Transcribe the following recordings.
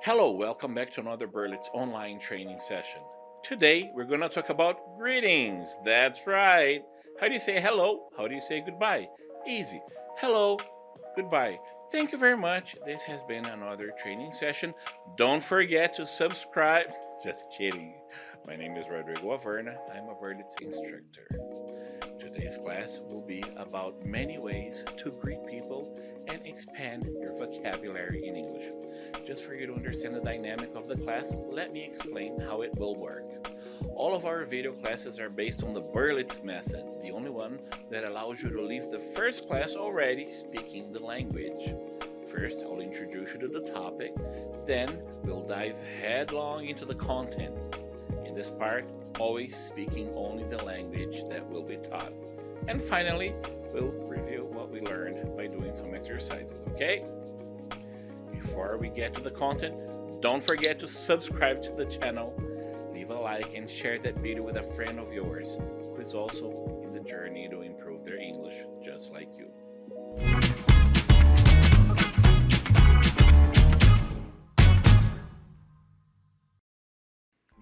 Hello, welcome back to another Berlitz's online training session. Today we're going to talk about greetings. That's right. How do you say hello? How do you say goodbye? Easy. Hello, goodbye. Thank you very much. This has been another training session. Don't forget to subscribe. Just kidding. My name is Rodrigo Averna. I'm a Berlitz instructor. Today's class will be about many ways to greet people and expand your vocabulary in English. Just for you to understand the dynamic of the class, let me explain how it will work. All of our video classes are based on the Berlitz method, the only one that allows you to leave the first class already speaking the language. First, I'll introduce you to the topic, then we'll dive headlong into the content. In this part, always speaking only the language that will be taught. And finally, we'll review what we learned by doing some exercises, okay? Before we get to the content, don't forget to subscribe to the channel, leave a like, and share that video with a friend of yours who is also in the journey to improve their English just like you.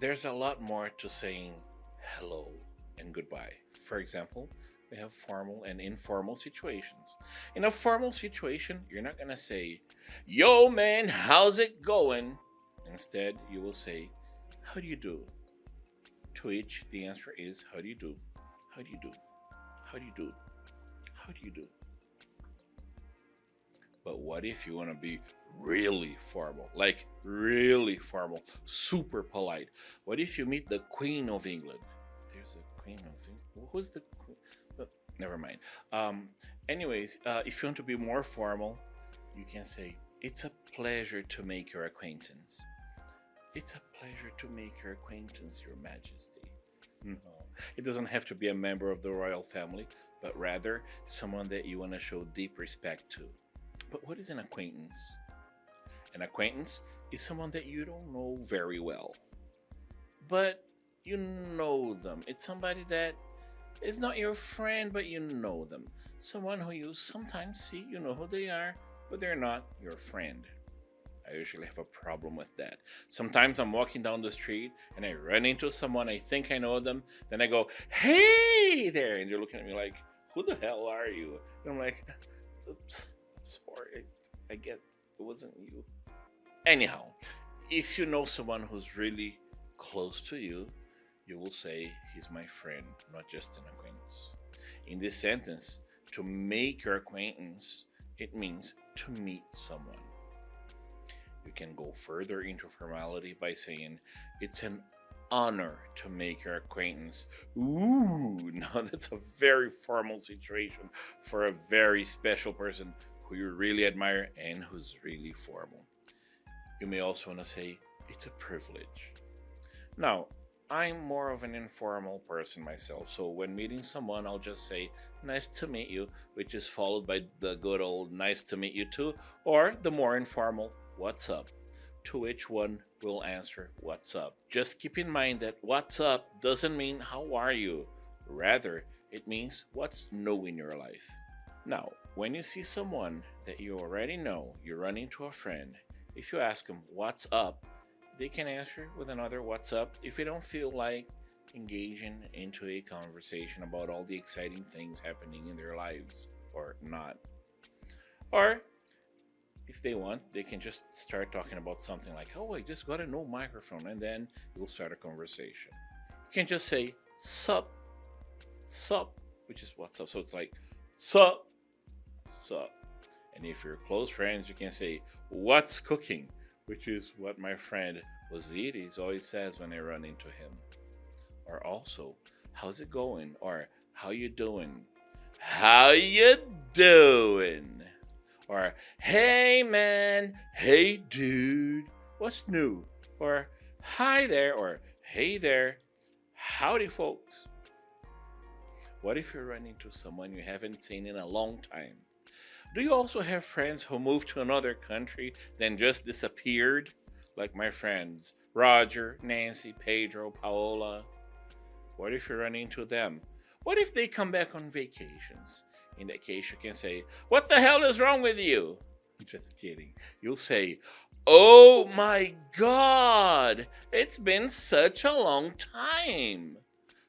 There's a lot more to saying hello and goodbye. For example, we have formal and informal situations. In a formal situation, you're not going to say, "Yo man, how's it going?" Instead, you will say, "How do you do?" To which the answer is, "How do you do? How do you do? How do you do? How do you do?" But what if you want to be really formal, like really formal, super polite? What if you meet the Queen of England? There's a Queen of England. Who's the Queen? Never mind. Anyways, if you want to be more formal, you can say, "It's a pleasure to make your acquaintance." It's a pleasure to make your acquaintance, Your Majesty. No, it doesn't have to be a member of the royal family, but rather someone that you want to show deep respect to. But what is an acquaintance? An acquaintance is someone that you don't know very well, but you know them. It's somebody that is not your friend, but you know them. Someone who you sometimes see, you know who they are, but they're not your friend. I usually have a problem with that. Sometimes I'm walking down the street and I run into someone, I think I know them, then I go, "Hey there," and they're looking at me like, "Who the hell are you?" And I'm like, "Oops, sorry, I guess it wasn't you." Anyhow, if you know someone who's really close to you, you will say, "He's my friend, not just an acquaintance." In this sentence, to make your acquaintance, it means to meet someone. You can go further into formality by saying, "It's an honor to make your acquaintance." Ooh, now that's a very formal situation for a very special person who you really admire and who's really formal. You may also want to say, "It's a privilege." Now, I'm more of an informal person myself, so when meeting someone, I'll just say, "Nice to meet you," which is followed by the good old "nice to meet you too," or the more informal, "What's up?" To which one will answer, "What's up?" Just keep in mind that "what's up" doesn't mean "how are you?" Rather, it means what's new in your life. Now, when you see someone that you already know, you run into a friend, if you ask them, "What's up?" they can answer with another "What's up?" if you don't feel like engaging into a conversation about all the exciting things happening in their lives, or not. Or if they want, they can just start talking about something like, "Oh, I just got a new microphone," and then you'll start a conversation. You can just say "sup," "sup," which is "what's up." So it's like "sup," "sup." And if you're close friends, you can say "what's cooking," which is what my friend Osiris always says when I run into him. Or also, "How's it going?" or "How you doing?" "How you doing?" Or "Hey man," "Hey dude," "What's new?" Or "Hi there," or "Hey there," "Howdy folks." What if you run into someone you haven't seen in a long time? Do you also have friends who moved to another country then just disappeared? Like my friends Roger, Nancy, Pedro, Paola. What if you run into them? What if they come back on vacations? In that case, you can say, "What the hell is wrong with you?" Just kidding. You'll say, Oh my God, it's been such a long time.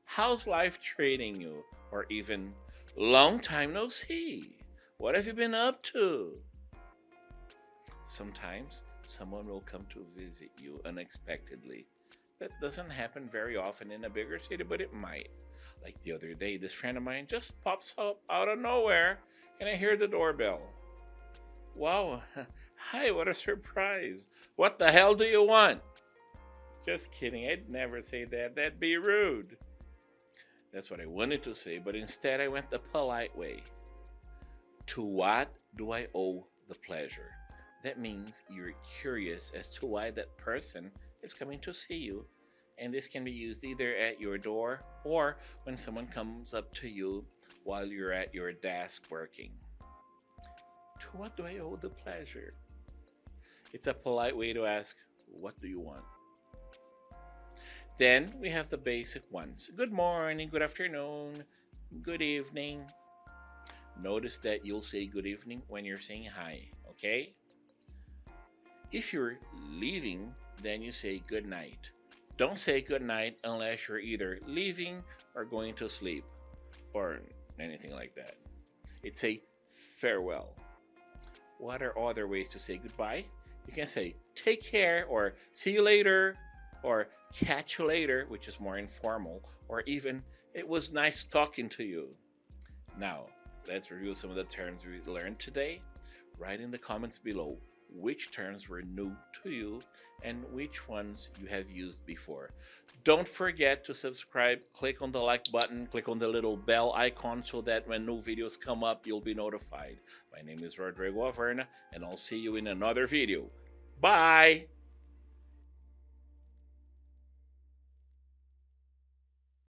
How's life treating you? Or even, long time no see. What have you been up to? Sometimes someone will come to visit you unexpectedly. That doesn't happen very often in a bigger city, but it might. Like the other day, this friend of mine just pops up out of nowhere and I hear the doorbell. Wow, hi, what a surprise. What the hell do you want? Just kidding, I'd never say that. That'd be rude. That's what I wanted to say, but instead I went the polite way. To what do I owe the pleasure? That means you're curious as to why that person is coming to see you. And this can be used either at your door or when someone comes up to you while you're at your desk working. To what do I owe the pleasure? It's a polite way to ask, what do you want? Then we have the basic ones. Good morning, good afternoon, good evening. Notice that you'll say good evening when you're saying hi, okay? If you're leaving, then you say good night. Don't say good night unless you're either leaving or going to sleep or anything like that. It's a farewell. What are other ways to say goodbye? You can say take care or see you later or catch you later, which is more informal, or even it was nice talking to you. Now, let's review some of the terms we learned today. Write in the comments below which terms were new to you and which ones you have used before. Don't forget to subscribe, click on the like button, click on the little bell icon so that when new videos come up, you'll be notified. My name is Rodrigo Averna, and I'll see you in another video. Bye!